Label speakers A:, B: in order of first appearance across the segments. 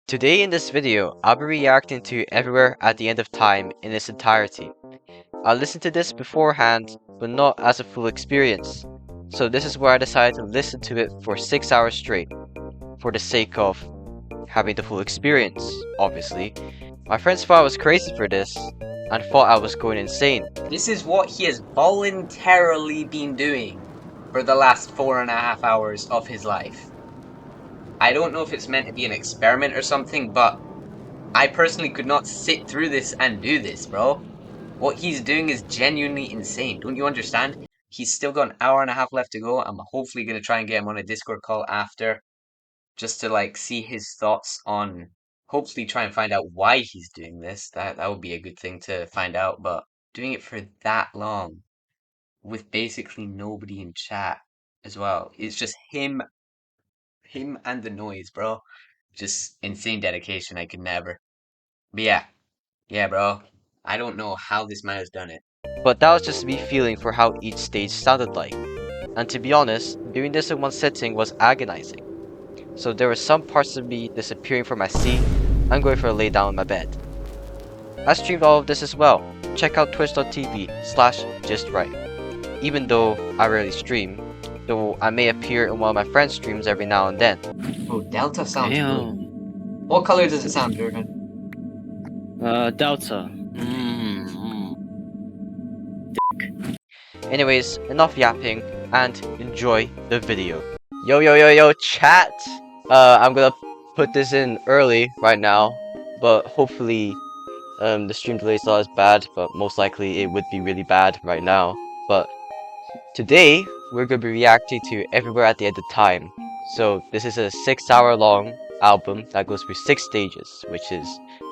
A: Today in this video, I'll be reacting to Everywhere at the End of Time in its entirety. I listened to this beforehand, but not as a full experience. So this is where I decided to listen to it for 6 hours straight, for the sake of having the full experience, obviously. My friends thought I was crazy for this, and thought I was going insane.
B: This is what he has voluntarily been doing for the last 4.5 hours of his life. I don't know if it's meant to be an experiment or something, but I personally could not sit through this and do this, bro. What he's doing is genuinely insane. Don't you understand? He's still got an hour and a half left to go. I'm hopefully going to try and get him on a Discord call after, just to see his thoughts on, hopefully try and find out why he's doing this. That would be a good thing to find out, but doing it for that long with basically nobody in chat as well. It's just him and the noise, bro. Just insane dedication. I could never. But yeah, bro. I don't know how this man has done it.
A: But that was just me feeling for how each stage sounded like. And to be honest, doing this in one sitting was agonizing. So there were some parts of me disappearing from my seat and going for a lay down in my bed. I streamed all of this as well. Check out twitch.tv/justright. Even though I rarely stream, though I may appear in one of my friends' streams every now and then.
B: Oh, Delta sounds good.
C: Damn.
B: What color does it sound, Durban?
C: Delta.
A: Anyways, enough yapping and enjoy the video. Yo, chat! I'm gonna put this in early right now, but hopefully the stream delay is not as bad, but most likely it would be really bad right now. But today, we're gonna be reacting to Everywhere at the End of Time. So this is a 6-hour long album that goes through 6 stages, which is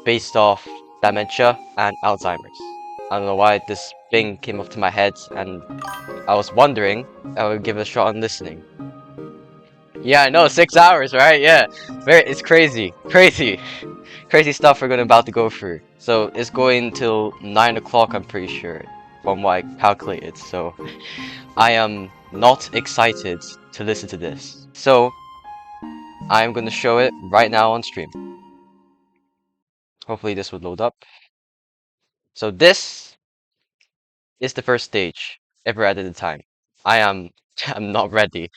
A: based off dementia and Alzheimer's. I don't know why this thing came up to my head, and I was wondering I would give it a shot on listening. Yeah, I know, 6 hours, right? Yeah, it's crazy stuff we're about to go through. So it's going till 9 o'clock, I'm pretty sure, from what I calculated. So I am not excited to listen to this. So I'm gonna show it right now on stream. Hopefully this would load up. So this is the first stage, Everywhere at the Time. I'm not ready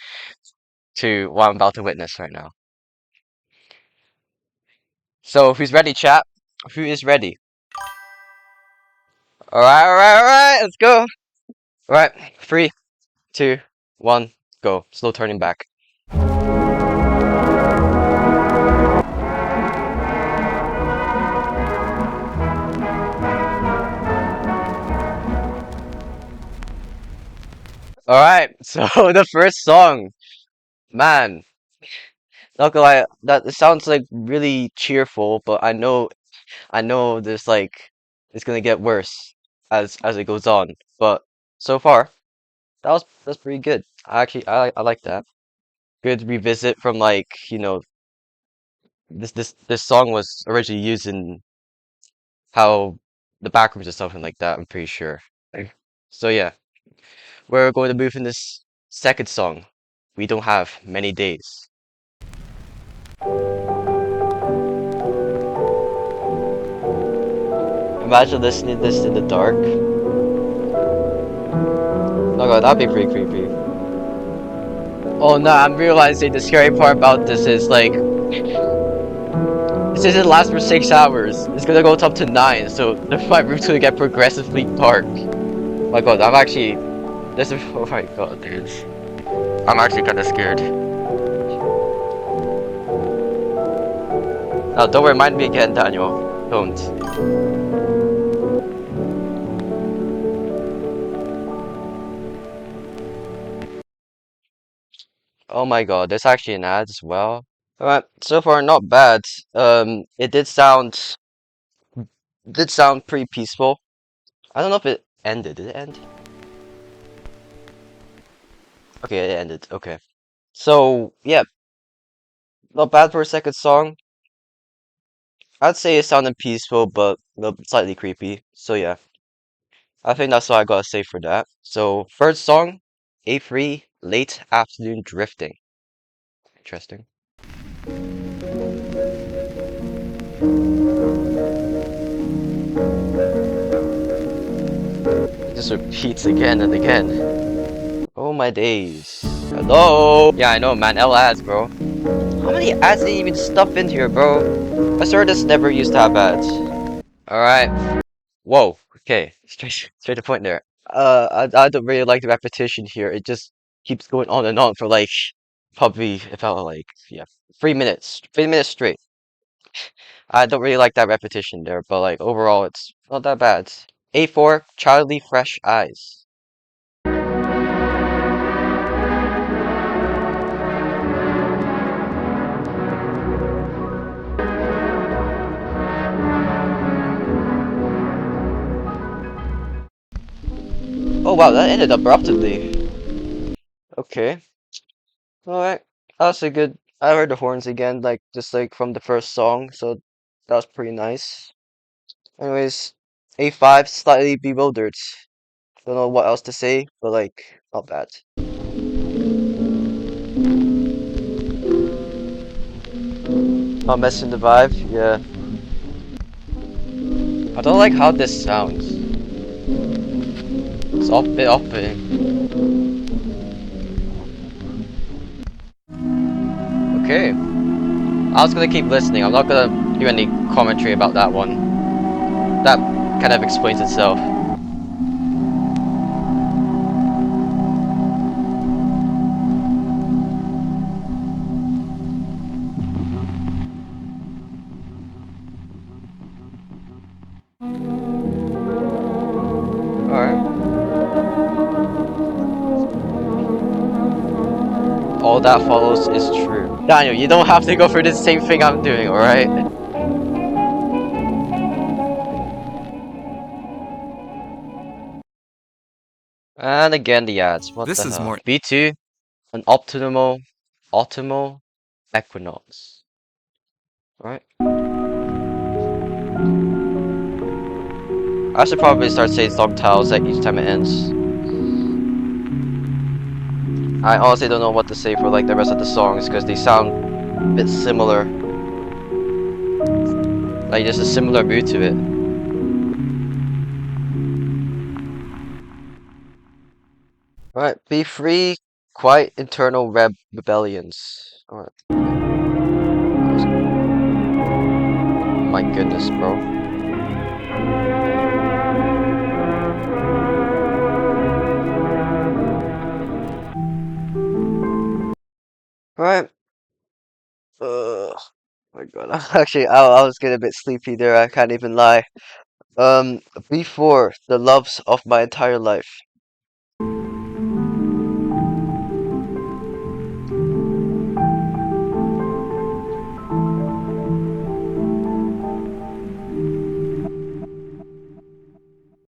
A: to what I'm about to witness right now. So who's ready, chat? Who is ready? Alright, let's go. Alright, 3, 2, 1, go. Slow turning back. Alright, so the first song. Man, not gonna lie, that it sounds like really cheerful, but I know there's it's gonna get worse as it goes on. But so far, that's pretty good. I like that. Good revisit from this song was originally used in how the backrooms or something like that, I'm pretty sure. So yeah, we're going to move in this second song. We don't have many days. Imagine listening to this in the dark. Oh god, that'd be pretty creepy. Oh no, I'm realizing the scary part about this is this isn't last for 6 hours. It's gonna go up to 9, so my room's gonna get progressively dark. Oh my god, oh my god, dude. I'm actually kinda scared. No, don't remind me again, Daniel. Don't. Oh my god, there's actually an ad as well. Alright, so far not bad. It did sound pretty peaceful. I don't know if it ended. Did it end? Okay, it ended. Okay. So, yeah. Not bad for a second song. I'd say it sounded peaceful, but slightly creepy. So, yeah. I think that's all I gotta say for that. So, third song, A3, Late Afternoon Drifting. Interesting. It just repeats again and again. Oh my days. Hello? Yeah, I know, man. L ads, bro. How many ads did you even stuff in here, bro? I swear this never used to have ads. Alright. Whoa. Okay. Straight to point there. I don't really like the repetition here. It just keeps going on and on for like probably it felt like yeah 3 minutes. 3 minutes straight. I don't really like that repetition there, but like overall it's not that bad. A4 Childly Fresh Eyes. Oh wow, that ended abruptly. Okay. Alright. That's a good I heard the horns again, like just like from the first song, so that was pretty nice. Anyways, A5 slightly bewildered. Don't know what else to say, but like not bad. Not messing the vibe, yeah. I don't like how this sounds. It's a bit off-putting. Okay. I was gonna keep listening. I'm not gonna do any commentary about that one. That kind of explains itself. Alright. All that follows is true. Daniel, you don't have to go for the same thing I'm doing, alright? And again the ads. What
C: This
A: the
C: is
A: hell?
C: more
A: B2, an optimal equinox. Alright. I should probably start saying song titles at each time it ends. I honestly don't know what to say for like the rest of the songs because they sound a bit similar. Like there's a similar mood to it. Alright, be free, quiet internal rebellions. Alright. My goodness, bro. Alright. My god. Actually, I was getting a bit sleepy there, I can't even lie. B4, the loves of my entire life.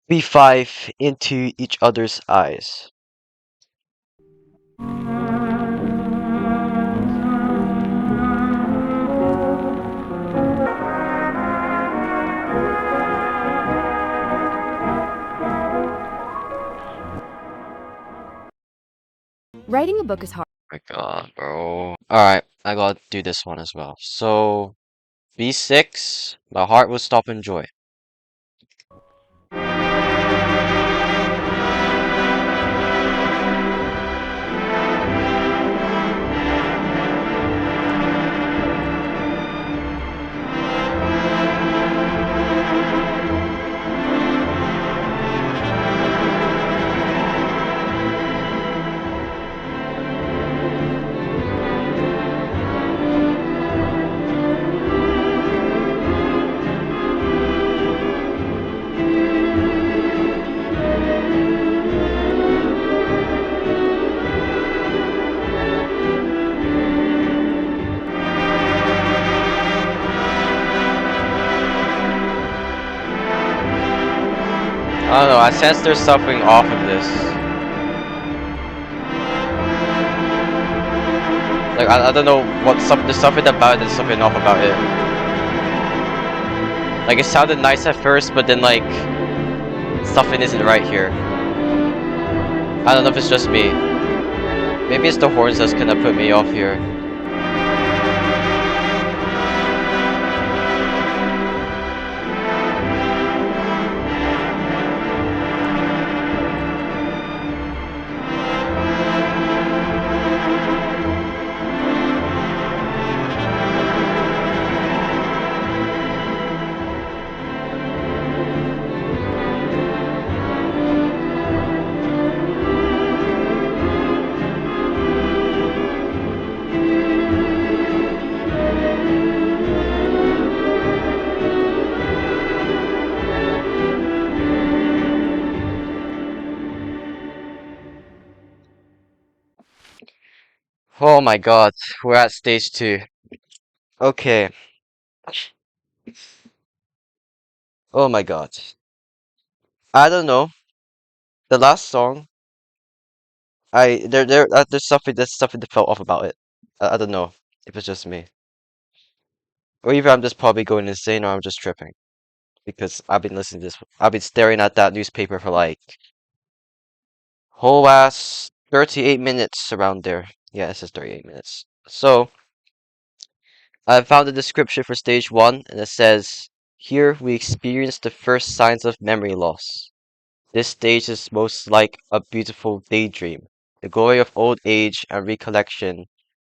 A: B5, into each other's eyes.
D: Writing a book is hard.
A: My god, bro. Alright, I gotta do this one as well. So, B6, my heart will stop in joy. I don't know, I sense there's something off of this. Like, I don't know what there's something about it, there's something off about it. Like, it sounded nice at first, but then, like, something isn't right here. I don't know if it's just me. Maybe it's the horns that's gonna put me off here. Oh my god, we're at stage 2. Okay. Oh my god. I don't know. The last song, there's something that felt off about it. I don't know if it's just me. Or either I'm just probably going insane or I'm just tripping. Because I've been staring at that newspaper for like whole ass 38 minutes around there. Yeah, it says 38 minutes. So, I found the description for stage 1 and it says, here we experience the first signs of memory loss. This stage is most like a beautiful daydream, the glory of old age and recollection,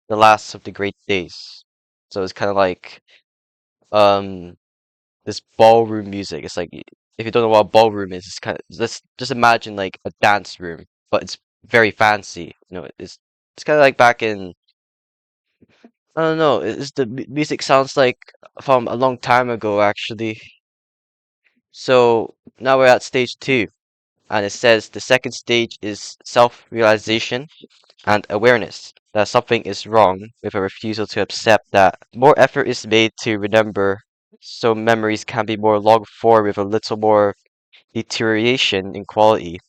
A: the last of the great days. So it's kind of like um this ballroom music. It's like if you don't know what a ballroom is, it's kind of just imagine like a dance room, but it's very fancy. You know, it's kind of like back in I don't know. Music sounds like from a long time ago actually. So now we're at stage 2, and it says the second stage is self-realization and awareness that something is wrong with a refusal to accept that more effort is made to remember so memories can be more long form with a little more deterioration in quality.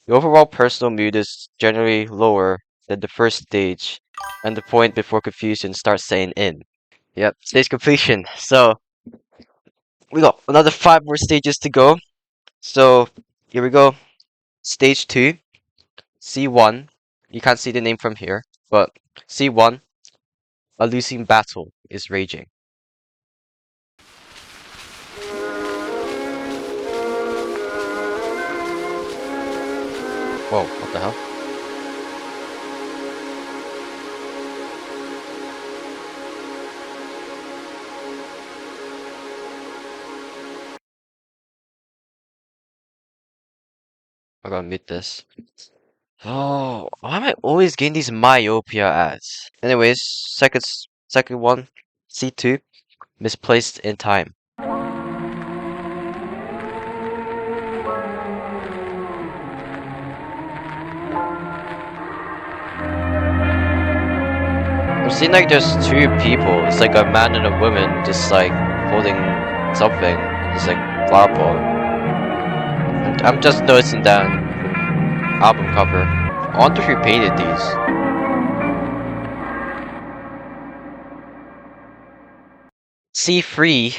A: The overall personal mood is generally lower than the first stage and the point before confusion starts setting in. Yep, stage completion. So we got another 5 more stages to go. So here we go. Stage 2, C1. You can't see the name from here, but C1, a losing battle is raging. Whoa, what the hell? I gotta mute this. Oh, why am I always getting these myopia ads? Anyways, second one, C2, misplaced in time. I'm seeing like there's 2 people. It's like a man and a woman just like holding something. It's like flower pot. I'm just noticing that album cover. I wonder who painted these. C3,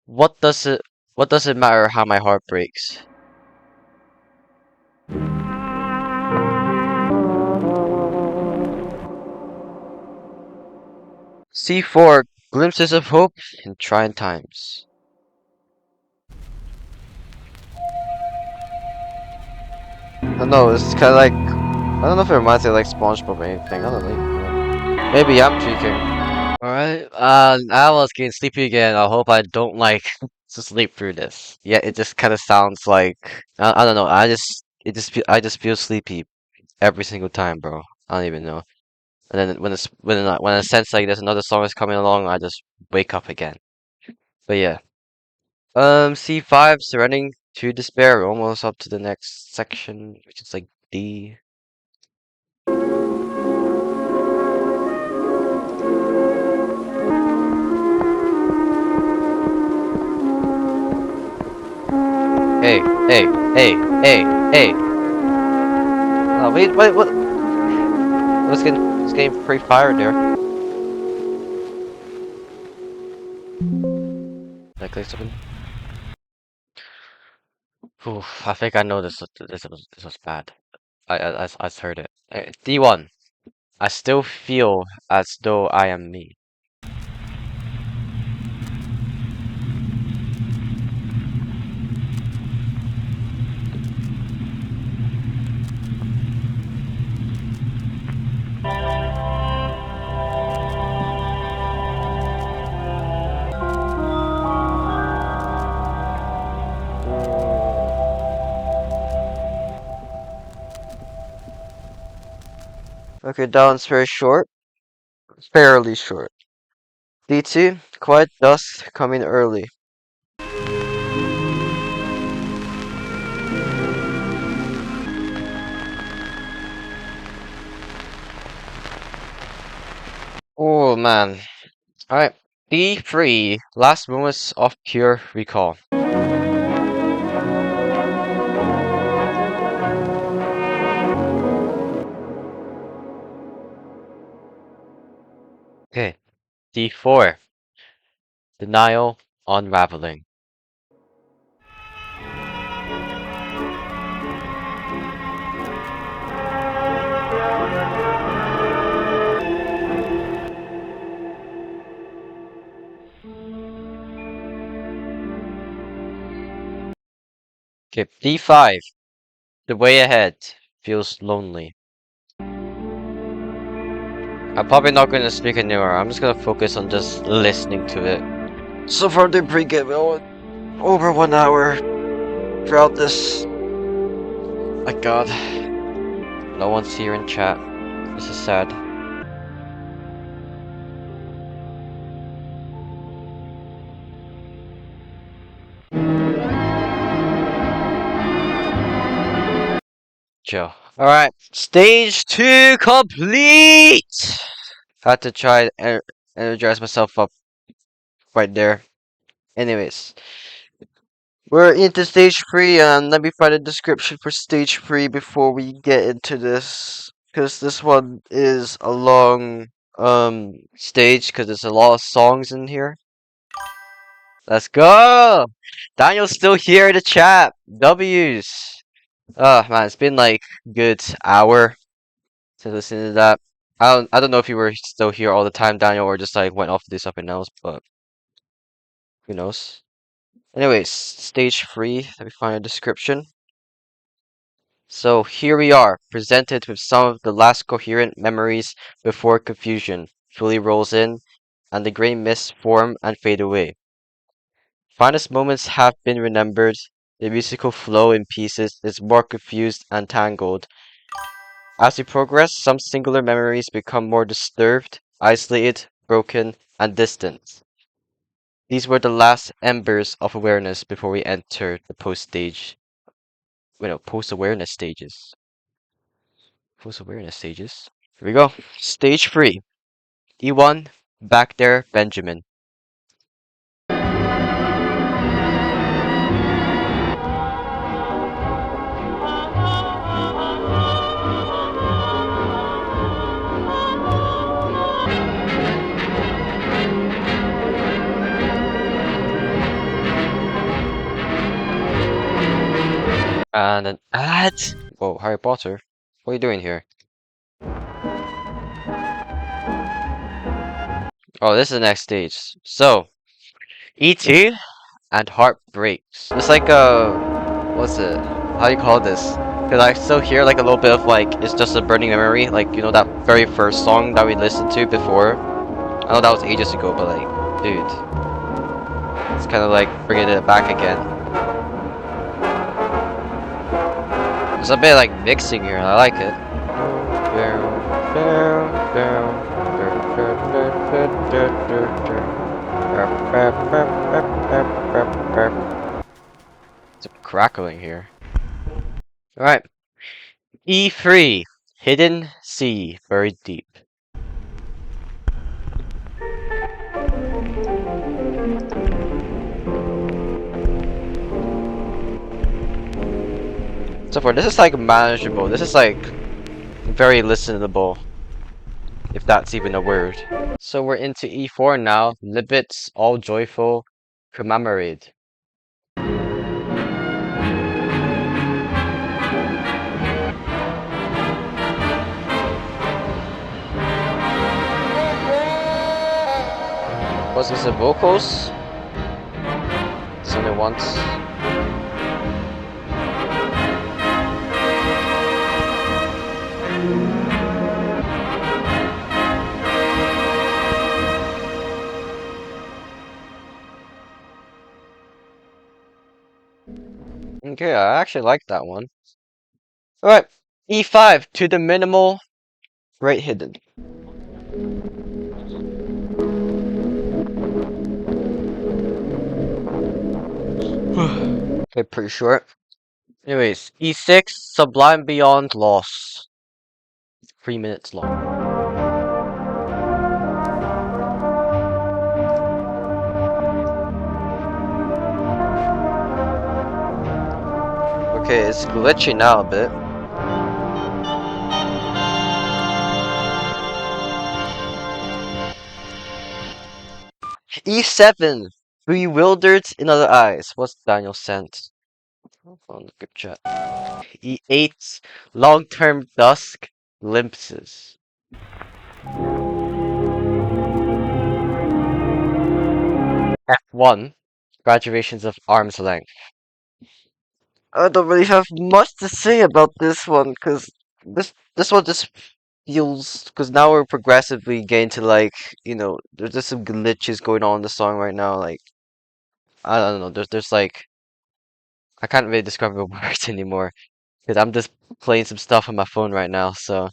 A: what does it matter how my heart breaks? C4, glimpses of hope in trying times. I don't know, it's kind of like, I don't know if it reminds me of like SpongeBob or anything, I don't know. Maybe I'm tweaking. Alright, I was getting sleepy again, I hope I don't like to sleep through this. Yeah, it just kind of sounds like, I don't know, I just feel sleepy every single time, bro. I don't even know. And then when I sense like there's another song is coming along, I just wake up again. But yeah. C5, surrendering to despair, almost up to the next section, which is like D. Hey, hey, hey, hey, hey. Oh, wait, what? It's getting pretty fired there. Did I click something? Oof, I think I know this was bad. I heard it. D1. I still feel as though I am me. Okay, that one's very short. Fairly short. D2, quiet dusk coming early. Oh man. Alright. D3. Last moments of pure recall. Okay. D4. Denial unraveling. Okay. D5. The way ahead feels lonely. I'm probably not going to speak anymore. I'm just going to focus on just listening to it. So far, they're pretty good. Over 1 hour throughout this. My God. No one's here in chat. This is sad. Chill. Alright. Stage 2 complete! Had to try and energize myself up right there. Anyways. We're into stage 3, and let me find a description for stage 3 before we get into this. Because this one is a long stage, because there's a lot of songs in here. Let's go! Daniel's still here in the chat. W's. Oh man, it's been like good hour to listen to that. I don't know if you were still here all the time, Daniel, or just like went off to do something else, but who knows. Anyways, stage 3, let me find a description. So here we are, presented with some of the last coherent memories before confusion fully rolls in and the grey mists form and fade away. Finest moments have been remembered, the musical flow in pieces is more confused and tangled. As we progress, some singular memories become more disturbed, isolated, broken, and distant. These were the last embers of awareness before we enter the post-awareness stages. Post-awareness stages. Here we go. Stage 3. E1, back there, Benjamin. And an ad. Whoa, Harry Potter. What are you doing here? Oh, this is the next stage. So, E2 and Heartbreaks. It's like what's it? How do you call this? Cause I still hear like a little bit of like it's just a burning memory, like you know that very first song that we listened to before. I know that was ages ago, but like, dude, it's kind of like bringing it back again. There's a bit like mixing here. I like it. Some crackling here. Alright. E3. Hidden Sea. Buried Deep. So far, this is like manageable. This is like very listenable. If that's even a word. So we're into E4 now. Libets, all joyful, commemorate. Was this the vocals? It's only once. Okay, I actually like that one. Alright, E5 to the minimal, right hidden. Okay, pretty short. Anyways, E6, Sublime Beyond Loss. 3 minutes long. Okay, it's glitching now a bit. E7, bewildered in other eyes. What's Daniel sent on the group chat? E8, long-term dusk glimpses. F1, graduations of arm's length. I don't really have much to say about this one, because this one just feels, because now we're progressively getting to, like, there's just some glitches going on in the song right now, like, I don't know, there's like, I can't really describe the words anymore, because I'm just playing some stuff on my phone right now, so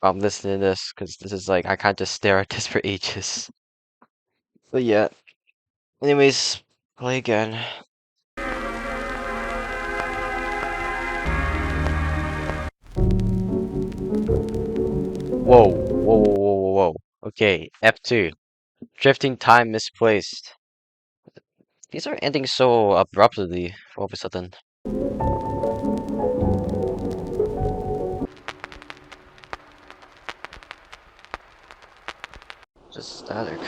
A: I'm listening to this, because this is like, I can't just stare at this for ages. But yeah, anyways, play again. Whoa, whoa, whoa, whoa, whoa, whoa. Okay, F2. Drifting time misplaced. These are ending so abruptly all of a sudden. Just static.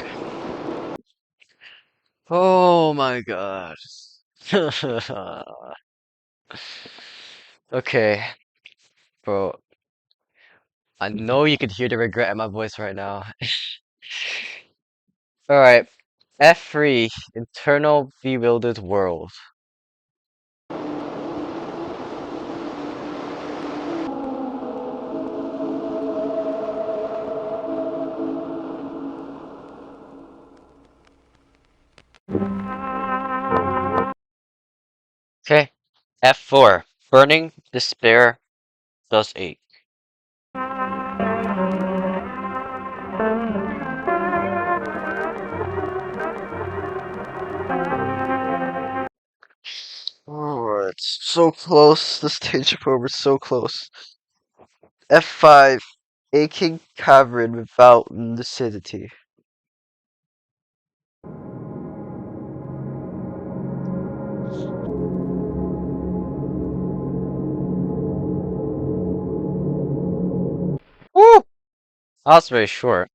A: Oh my god. Okay, bro. I know you could hear the regret in my voice right now. Alright, F3, Internal Bewildered World. Okay, F4, Burning Despair Does Ache. Oh, it's so close. The stage four was so close. F5, Aching Cavern Without Lucidity. Woo! That was very short.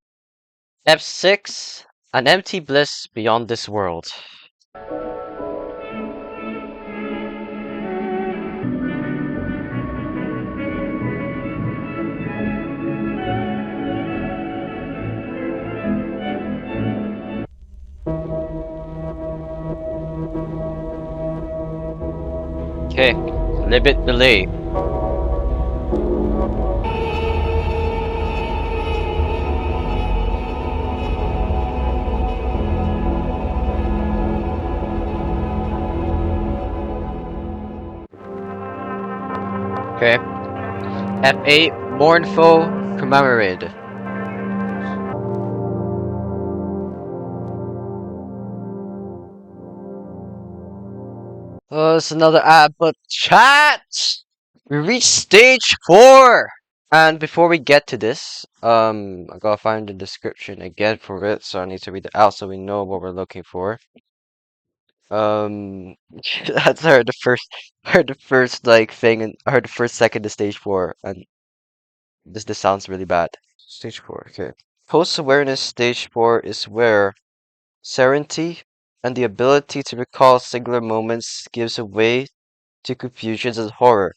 A: F6, An Empty Bliss Beyond This World. Okay, Libet Delay. Okay. F8, Mournful Commemorate. Oh, it's another ad, but chat! We reached stage 4! And before we get to this, I gotta find the description again for it, so I need to read it out so we know what we're looking for. That's heard the first like thing, and I heard the first second to stage 4, and this sounds really bad. Stage 4, okay. Post-awareness stage 4 is where serenity and the ability to recall singular moments gives way to confusions and horror.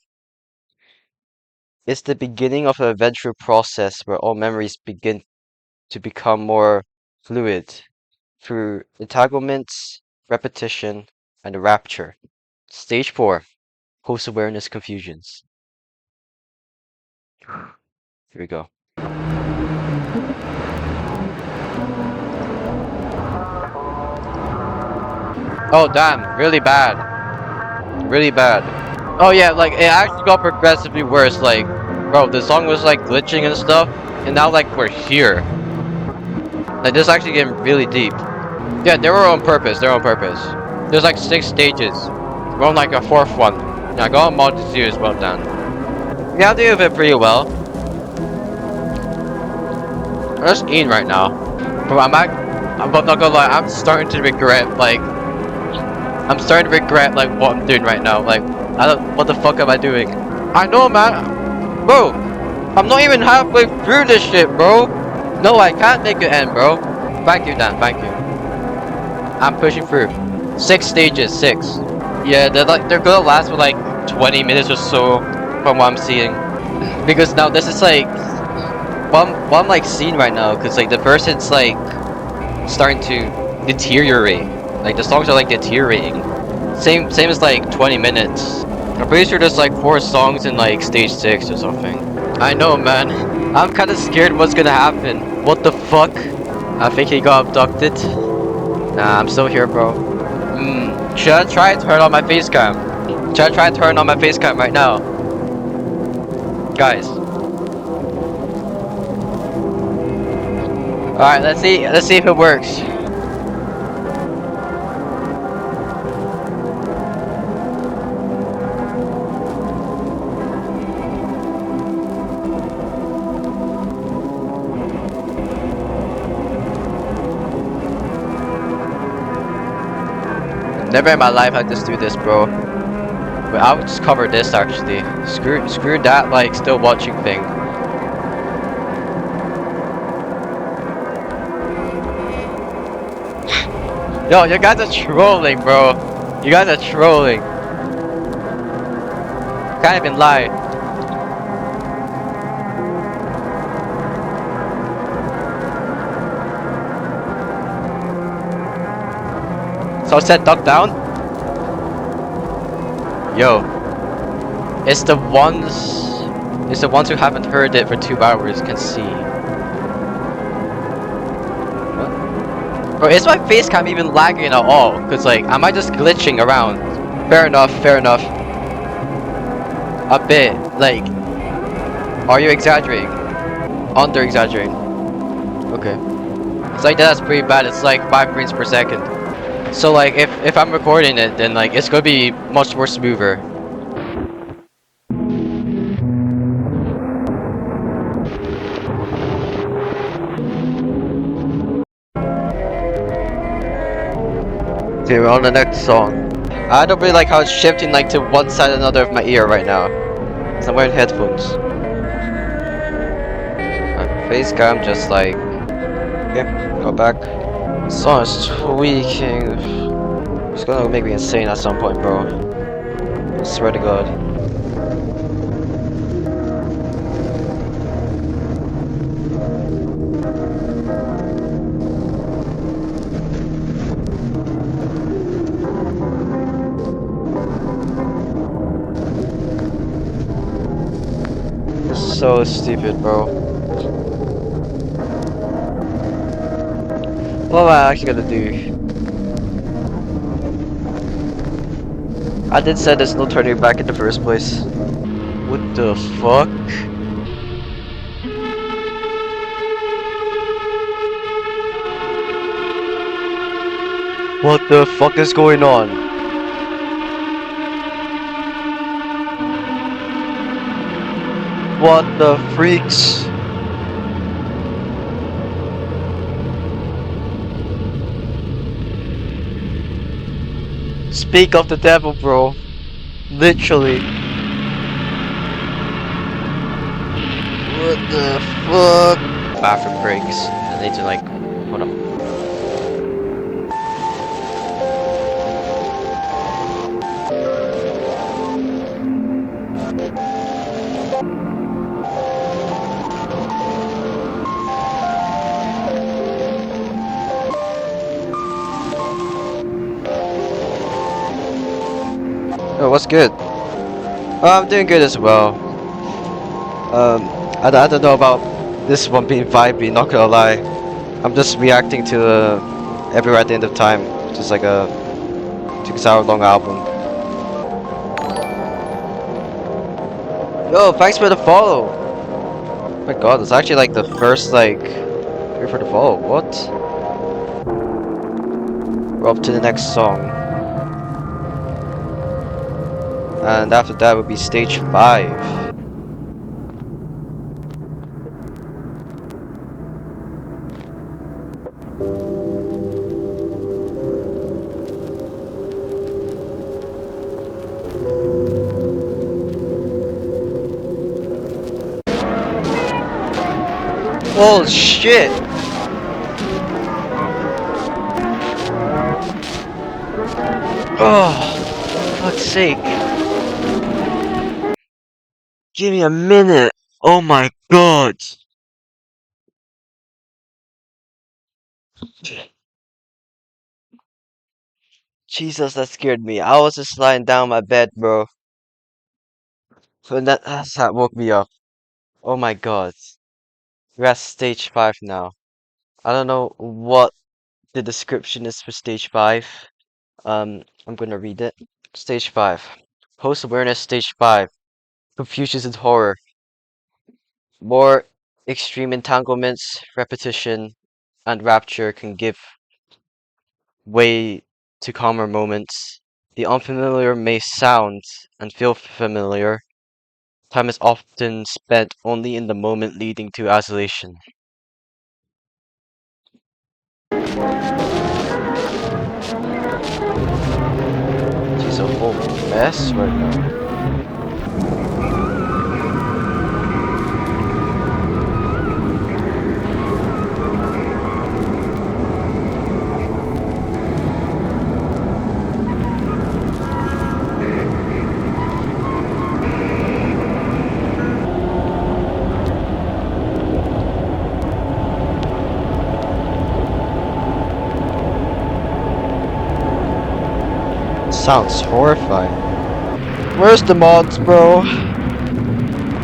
A: It's the beginning of an eventual process where all memories begin to become more fluid through entanglements, repetition, and rapture. Stage 4, post-awareness confusions. Here we go. Oh damn, really bad. Really bad. Oh yeah, like it actually got progressively worse, like bro, the song was like glitching and stuff, and now like we're here. Like this is actually getting really deep. Yeah, they were on purpose, they're on purpose. There's like 6 stages. We're on like a 4th one. Yeah, go on mod to see as well, Dan. Yeah, I do it pretty well. I'm just eating right now. But I'm not gonna lie, I'm starting to regret like what I'm doing right now. Like I don't. What the fuck am I doing? I know, man. Bro, I'm not even halfway through this shit, bro. No, I can't make it end, bro. Thank you, Dan. Thank you. I'm pushing through. 6 stages. 6. Yeah, they're gonna last for like 20 minutes or so, from what I'm seeing. Because now this is like what I'm like seeing right now. Cause like the person's like starting to deteriorate. Like the songs are like deteriorating. Same as like 20 minutes. I'm pretty sure there's like 4 songs in like stage 6 or something. I know, man. I'm kind of scared what's gonna happen. What the fuck? I think he got abducted. Nah, I'm still here, bro. Should I try and turn on my face cam? Should I try and turn on my face cam right now? Guys. Alright, let's see if it works. Never in my life I just do this, bro. But I would just cover this actually. Screw that like still watching thing. Yo, you guys are trolling, bro. You guys are trolling. Can't even lie. So I said duck down? Yo. It's the ones who haven't heard it for 2 hours can see. What? Bro, is my face cam even lagging at all? Cause like, am I just glitching around? Fair enough, fair enough. A bit, like, are you exaggerating? Under exaggerating. Okay. It's like that's pretty bad. It's like 5 frames per second. So like if I'm recording it, then like it's gonna be much more smoother. Okay, we're on the next song. I don't really like how it's shifting like to one side or another of my ear right now. So I'm wearing headphones. My face cam just like, okay, go back. This song is tweaking. It's gonna make me insane at some point, bro. I swear to God. This is so stupid, bro. What am I actually gonna do? I did say there's no turning back in the first place. What the fuck? What the fuck is going on? What the freaks? Speak of the devil, bro. Literally. What the fuck? Bathroom breaks. I need to like, hold up. Oh, what's good? Oh, I'm doing good as well. I don't know about this one being vibey, not gonna lie. I'm just reacting to Everywhere at the End of Time. Just like a 6-hour long album. Yo, thanks for the follow! Oh my god, it's actually like the first like... Here for the follow, what? We're up to the next song. And after that would be stage 5. Oh shit! Oh, fuck's sake. Give me a minute. Oh my god. Jesus, that scared me. I was just lying down my bed, bro. And that woke me up. Oh my god. We're at stage 5 now. I don't know what the description is for stage 5. I'm gonna read it. Stage 5. Post-awareness stage 5. Confusion and horror. More extreme entanglements, repetition, and rapture can give way to calmer moments. The unfamiliar may sound and feel familiar. Time is often spent only in the moment, leading to isolation. She's a whole mess right now. Sounds horrifying. Where's the mods, bro?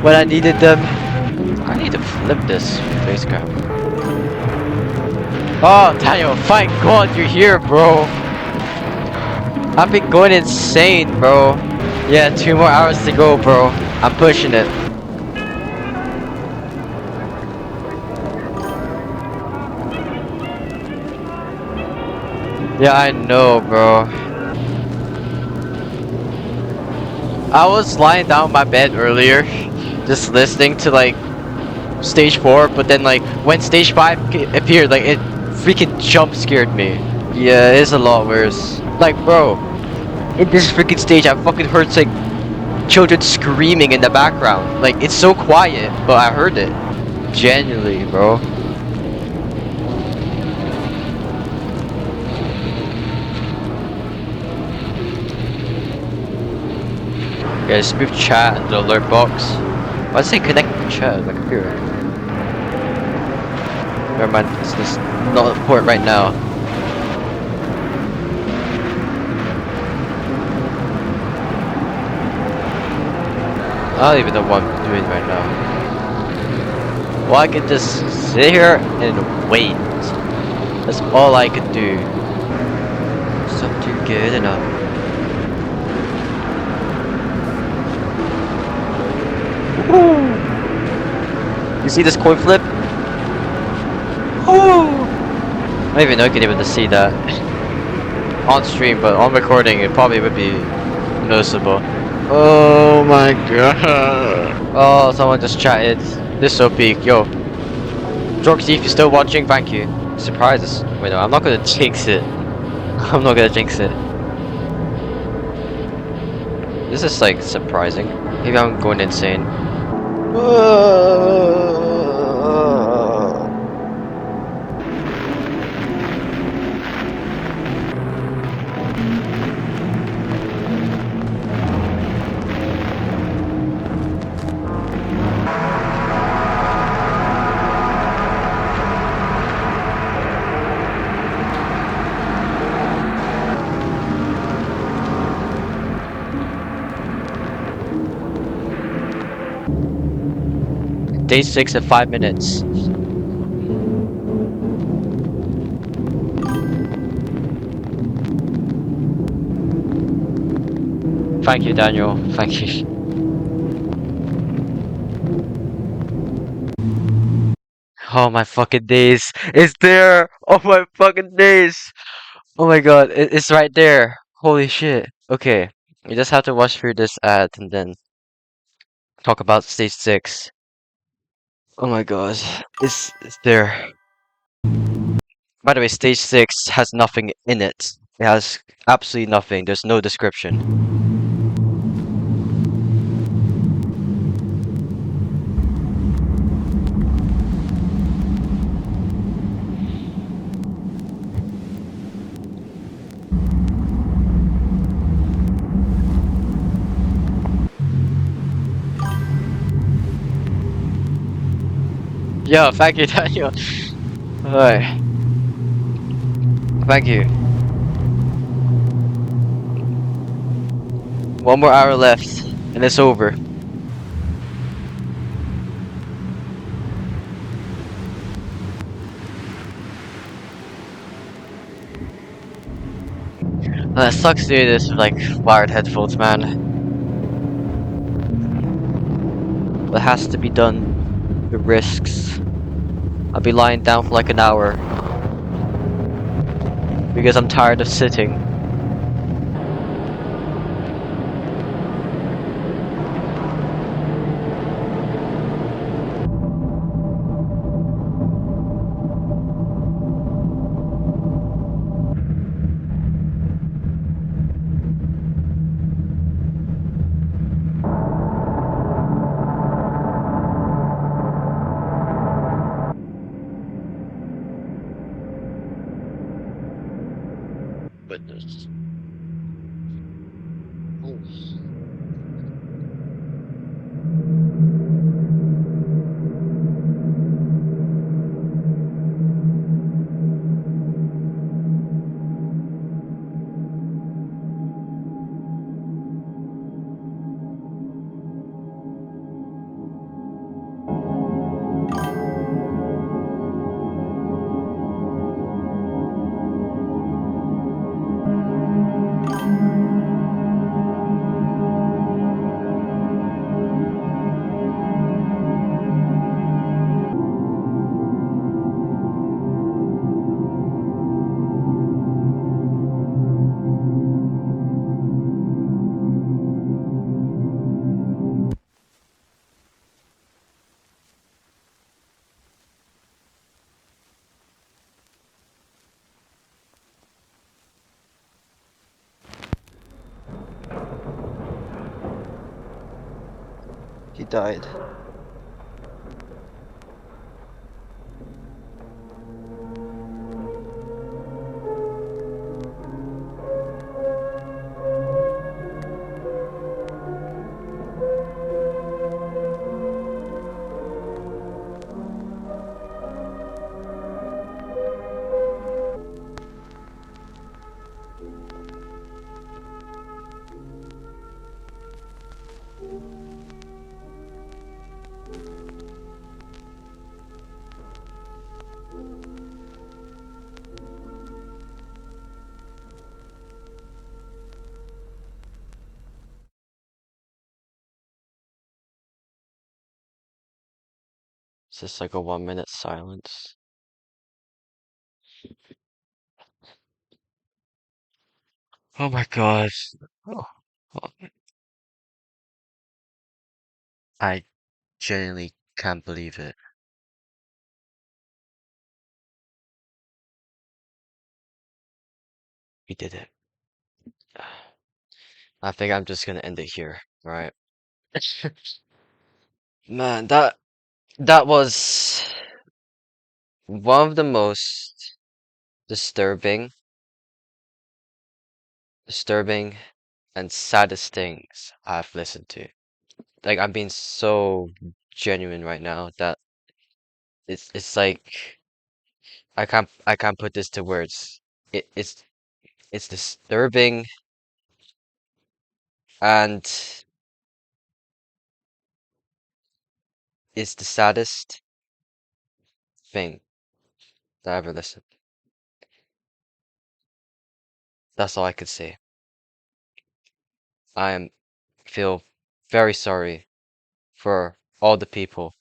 A: When I needed them. I need to flip this face cam. Oh, Daniel, thank God you're here, bro. I've been going insane, bro. Yeah, 2 more hours to go, bro. I'm pushing it. Yeah, I know, bro. I was lying down in my bed earlier, just listening to like stage 4, but then like when stage 5 appeared, like it freaking jump scared me. Yeah, it's a lot worse. Like, bro, in this freaking stage, I fucking heard like children screaming in the background. Like, it's so quiet, but I heard it. Genuinely, bro. Yeah, just move chat and the alert box. Why say connect chat to my computer? Never mind, it's just not important right now. I don't even know what I'm doing right now. Well, I could just sit here and wait. That's all I could do. It's not too good enough. You see this coin flip? I don't even know if you can even see that on stream, but on recording it probably would be noticeable. Oh my god. Oh, someone just chatted. This is so peak. Yo. Jorksy, if you're still watching, thank you. Surprises. Wait, no, I'm not gonna jinx it. I'm not gonna jinx it. This is like surprising. Maybe I'm going insane. Day 6 in 5 minutes. Thank you, Daniel. Thank you. Oh my fucking days. It's there. Oh my fucking days. Oh my god. It's right there. Holy shit. Okay. You just have to watch through this ad and then talk about stage 6. Oh my god. It's there. By the way, stage 6 has nothing in it. It has absolutely nothing. There's no description. Yo, thank you, Daniel. Alright, thank you. One more hour left, and it's over. It sucks doing this with like wired headphones, man. But it has to be done. The risks. I'll be lying down for like an hour because I'm tired of sitting. Goodness. Oh. He died. It's just like a 1 minute silence. Oh my gosh. Oh, oh, I genuinely can't believe it. We did it. I think I'm just gonna end it here, right? Man, that was one of the most disturbing, disturbing and saddest things I've listened to. Like I'm being so genuine right now that it's like I can't put this to words. It's disturbing and it's the saddest thing that I ever listened. That's all I could say. I am feel very sorry for all the people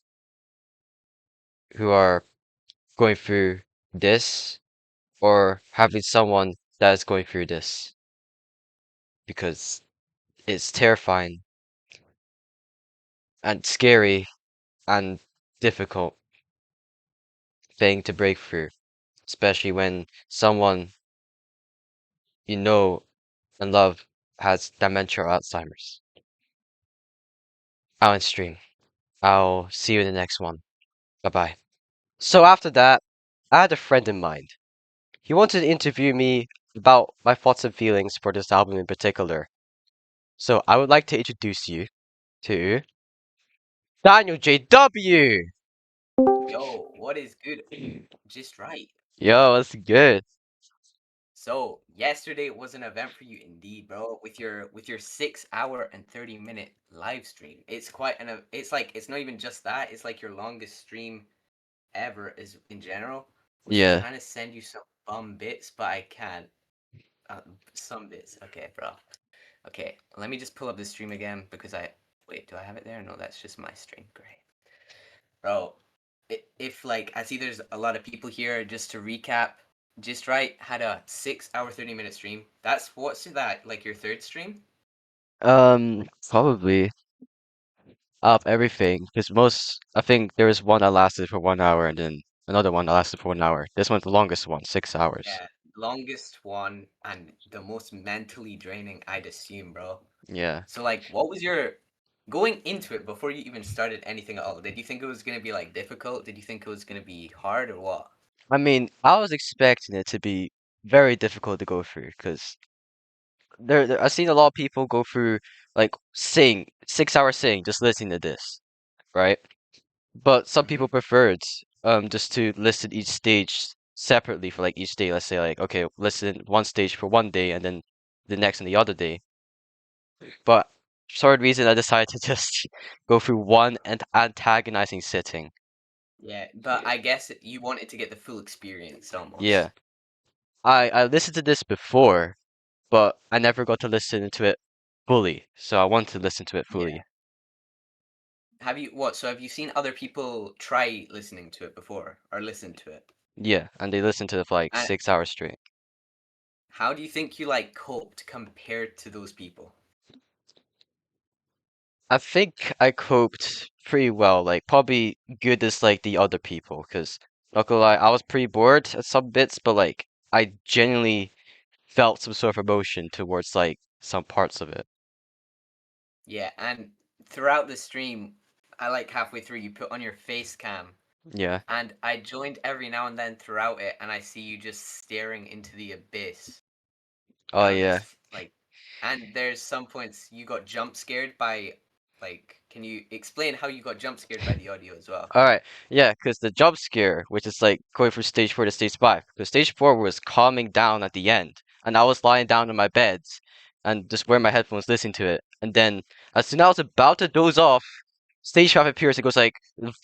A: who are going through this or having someone that is going through this because it's terrifying and scary and difficult thing to break through, especially when someone you know and love has dementia or Alzheimer's. I'll end stream. I'll see you in the next one. Bye bye. So after that, I had a friend in mind. He wanted to interview me about my thoughts and feelings for this album in particular. So I would like to introduce you to Daniel JW.
B: Yo, what is good? Just right.
A: Yo, that's good.
B: So yesterday was an event for you indeed, bro. With your 6 hour and 30 minute live stream. It's quite an it's like it's not even just that. It's like your longest stream ever is in general. Was
A: Yeah.
B: trying to send you some bum bits, but I can't. Uh, some bits. Okay, bro. Okay, let me just pull up the stream again because I wait. Do I have it there? No, that's just my stream. Great, bro. If like I see there's a lot of people here, just to recap, just right had a 6 hour 30 minute stream. That's what's that, like your third stream?
A: Probably out of everything, because I think there was one that lasted for 1 hour and then another one that lasted for 1 hour. This one's the longest one, 6 hours.
B: Yeah, longest one and the most mentally draining, I'd assume, bro.
A: Yeah.
B: So like what was your going into it before you even started anything at all? Did you think it was gonna be like difficult? Did you think it was gonna be hard or what?
A: I mean, I was expecting it to be very difficult to go through, because I've seen a lot of people go through like 6 hour sing, just listening to this, right? But some
B: Mm-hmm.
A: people preferred just to listen each stage separately for like each day. Let's say like, okay, listen one stage for one day and then the next and the other day. But for some reason I decided to just go through one and antagonizing sitting.
B: Yeah, but I guess you wanted to get the full experience
A: Yeah.
B: almost.
A: I listened to this before, but I never got to listen to it fully. So I want to listen to it
B: Yeah.
A: fully.
B: So have you seen other people try listening to it before or listen to it?
A: Yeah, and they listened to it for like
B: And
A: 6 hours straight.
B: how do you think you like coped compared to those people?
A: I think I coped pretty well, like probably good as like the other people, because not gonna lie, I was pretty bored at some bits, but like I genuinely felt some sort of emotion towards like some parts of it.
B: Yeah, and throughout the stream, I like halfway through you put on your face cam
A: Yeah.
B: and I joined every now and then throughout it and I see you just staring into the abyss. And
A: Oh
B: I'm
A: yeah.
B: just like and there's some points you got jump scared by like can you explain how you got jump scared by the audio as well?
A: All right. Yeah, because the jump scare, which is like going from stage 4 to stage 5, because stage 4 was calming down at the end, and I was lying down in my bed and just wearing my headphones listening to it. And then as soon as I was about to doze off, stage 5 appears. It goes like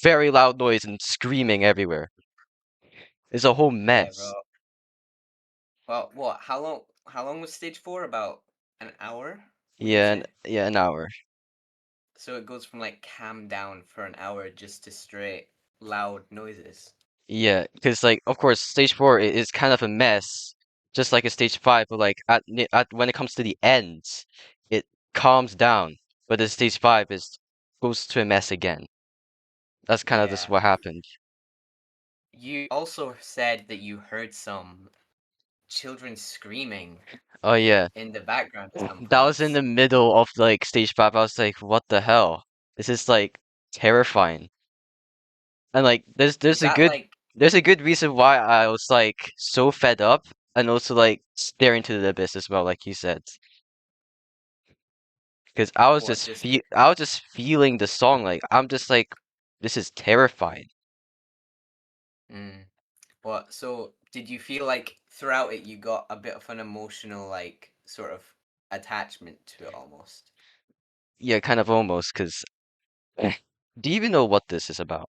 A: very loud noise and screaming everywhere. It's a whole
B: Yeah, bro.
A: mess.
B: Well, what? How long was stage four? About an hour, would you
A: Yeah,
B: say?
A: yeah, an hour.
B: So it goes from like calm down for an hour just to straight loud noises.
A: Yeah, because like of course stage 4 is kind of a mess, just like a stage 5. But like at when it comes to the ends, it calms down. But the stage 5 is goes to a mess again. That's kind of just
B: Yeah.
A: what happened.
B: You also said that you heard some children screaming
A: Oh yeah,
B: in the background at some
A: that was in
B: points.
A: the middle of like stage 5. I was like, what the hell? This is like terrifying. And like
B: Is that like
A: there's a good reason why I was like so fed up and also like staring to the abyss as well, like you said. Because
B: what? Just
A: I was just feeling the song, like I'm just like this is terrifying.
B: mm, what? So did you feel like throughout it you got a bit of an emotional like sort of attachment to it almost?
A: Yeah, kind of almost. Because do you even know what this is about?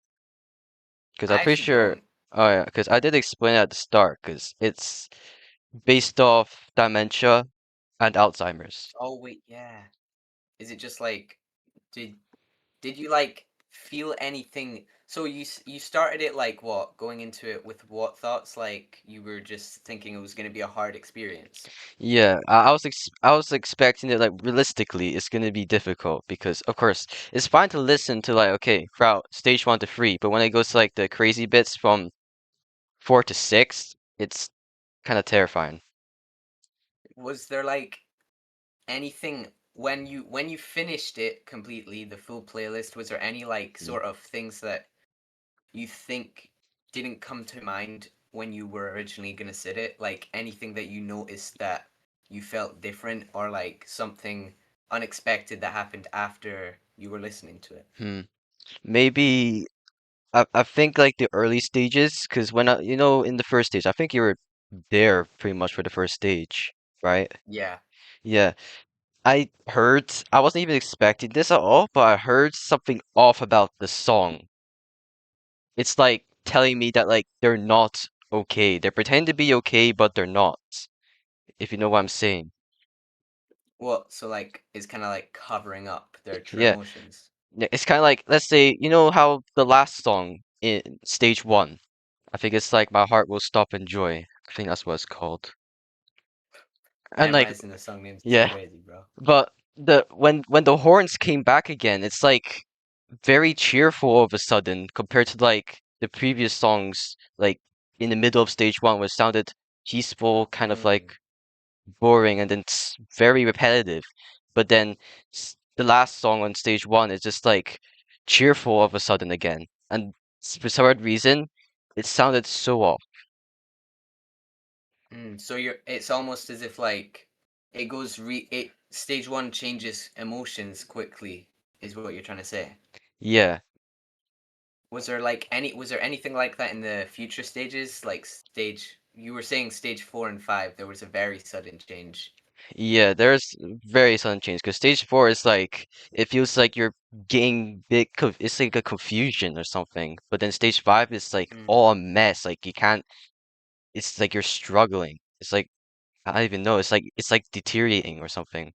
A: Because I'm
B: I
A: pretty
B: actually
A: sure.
B: don't.
A: Oh yeah, because I did explain it at the start. Because it's based off dementia and Alzheimer's.
B: Oh wait, yeah. Is it just like did did you like feel anything? So you started it like what? Going into it with what thoughts? Like you were just thinking it was going to be a hard experience.
A: Yeah, I was expecting it like realistically it's gonna be difficult because of course it's fine to listen to like okay throughout stage 1 to 3, but when it goes to like the crazy bits from 4 to 6, it's kind of terrifying.
B: Was there like anything when you finished it completely, the full playlist, was there any like
A: Mm.
B: sort of things that you think didn't come to mind when you were originally gonna sit it? Like anything that you noticed that you felt different or like something unexpected that happened after you were listening to it?
A: Hmm. Maybe. I think like the early stages, because when I, in the first stage, I think you were there pretty much for the first stage, right?
B: Yeah.
A: Yeah. I wasn't even expecting this at all, but I heard something off about the song. It's like telling me that like they're not okay. They're pretending to be okay, but they're not, if you know what I'm saying.
B: Well, so like it's kind of like covering up their true
A: Yeah.
B: emotions.
A: Yeah, it's kind of like, let's say, you know how the last song in stage one, I think it's like My Heart Will Stop in Joy. I think that's what it's called. And like,
B: Memorizing the song names is
A: yeah,
B: crazy, bro.
A: but when the horns came back again, it's like very cheerful all of a sudden compared to like the previous songs, like in the middle of stage one, which sounded peaceful, kind of
B: Mm.
A: like boring, and then very repetitive. But then the last song on stage one is just like cheerful all of a sudden again, and for some odd reason, it sounded so off.
B: So it's almost as if like it stage one changes emotions quickly, is what you're trying to say.
A: Yeah,
B: Was there anything like that in the future stages? Like you were saying stage 4 and 5, there was a very sudden change.
A: yeah, there's very sudden change because stage four is like it feels like you're getting big. It's like a confusion or something. But then stage five is like
B: Mm.
A: all a mess. Like you can't. It's like you're struggling. It's like I don't even know. It's like deteriorating or something.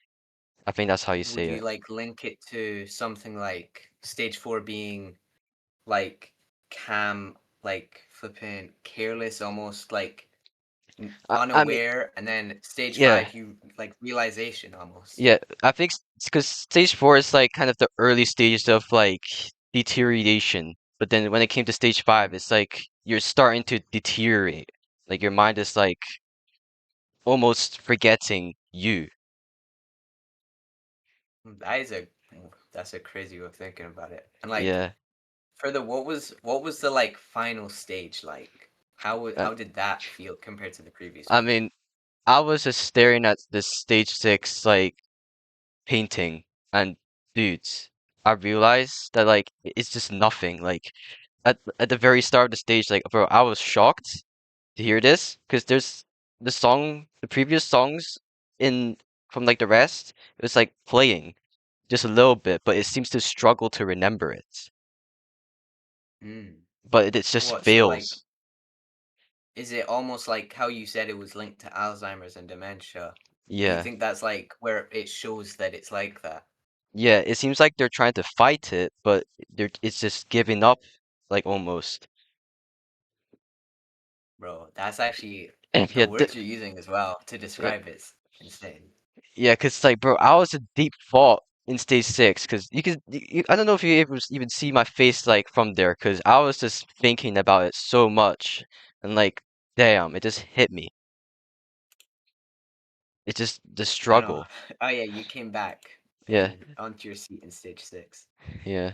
A: I think that's how you
B: Would
A: say
B: you
A: it.
B: like link it to something like stage 4 being like calm, like flipping careless, almost like
A: I mean,
B: unaware, and then stage
A: yeah.
B: 5 you like realization almost.
A: Yeah, I think because stage four is like kind of the early stages of like deterioration, but then when it came to stage five,
B: Mm.
A: it's like you're starting to deteriorate. Like your mind is like almost forgetting you.
B: That is a that's a crazy way of thinking about it. And like
A: Yeah.
B: for the what was the like final stage like?
A: Uh,
B: How did that feel compared to the previous
A: I
B: ones?
A: mean, I was just staring at this stage six like painting, and dudes, I realized that like it's just nothing. Like at the very start of the stage, like bro, I was shocked to hear this because there's the previous songs in from like the rest, it was like playing just a little bit, but it seems to struggle to remember it.
B: Mm.
A: But it just
B: What, so like
A: fails.
B: is it almost like how you said it was linked to Alzheimer's and dementia? Do you
A: Yeah.
B: think that's like where it shows that it's like that?
A: Yeah, it seems like they're trying to fight it, but it's just giving up, like almost.
B: Bro, that's actually the
A: Yeah,
B: words you're using as well to
A: yeah,
B: describe it's insane.
A: yeah, cause like, bro, I was in deep thought in stage six, cause I don't know if you even see my face like from there, cause I was just thinking about it so much, and like, damn, it just hit me. It's just the
B: I know.
A: struggle.
B: Oh yeah, you came back
A: Yeah,
B: and onto your seat in stage 6.
A: yeah.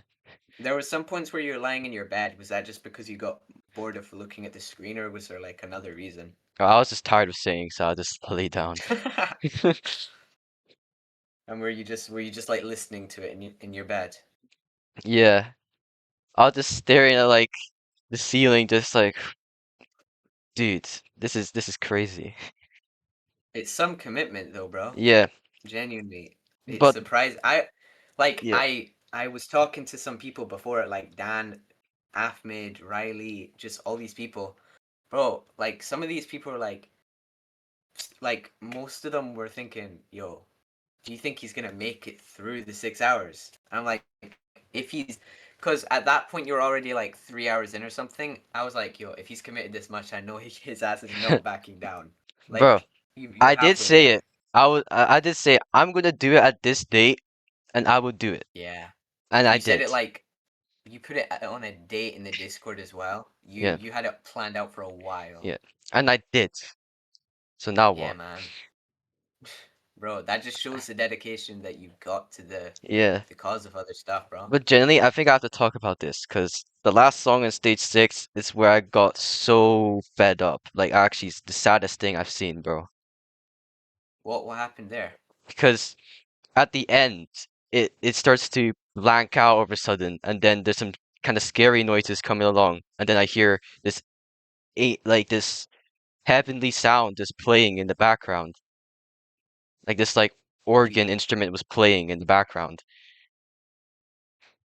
B: There were some points where you were lying in your bed. Was that just because you got bored of looking at the screen, or was there like another reason?
A: I was just tired of saying, so I just lay down.
B: And were you just like listening to it in your bed?
A: Yeah, I was just staring at like the ceiling, just like, dude, this is crazy.
B: It's some commitment though, bro.
A: Yeah,
B: Genuinely. It's
A: but
B: surprising.
A: yeah,
B: I was talking to some people before, like Dan, Ahmed, Riley, just all these people. Bro, like some of these people are like most of them were thinking, yo, do you think he's gonna make it through the 6 hours? And I'm like, if he's, because at that point you're already like 3 hours in or something. I was like, yo, if he's committed this much, I know his ass is not backing down.
A: bro,
B: Like, you're
A: I did
B: halfway
A: say
B: there.
A: it. I did say I'm gonna do it at this date, and I will do it,
B: Yeah,
A: and I
B: you said
A: did.
B: it like you put it on a date in the Discord as well.
A: Yeah,
B: You had it planned out for a while.
A: yeah, and I did. So now
B: Yeah,
A: what?
B: man, bro, that just shows the dedication that you've got to
A: Yeah,
B: the cause of other stuff, bro.
A: but generally, I think I have to talk about this because the last song in stage six is where I got so fed up. Like, actually, it's the saddest thing I've seen, bro.
B: What happened there?
A: Because at the end, it starts to blank out all of a sudden, and then there's some kind of scary noises coming along, and then I hear this this heavenly sound just playing in the background, like this organ instrument was playing in the background.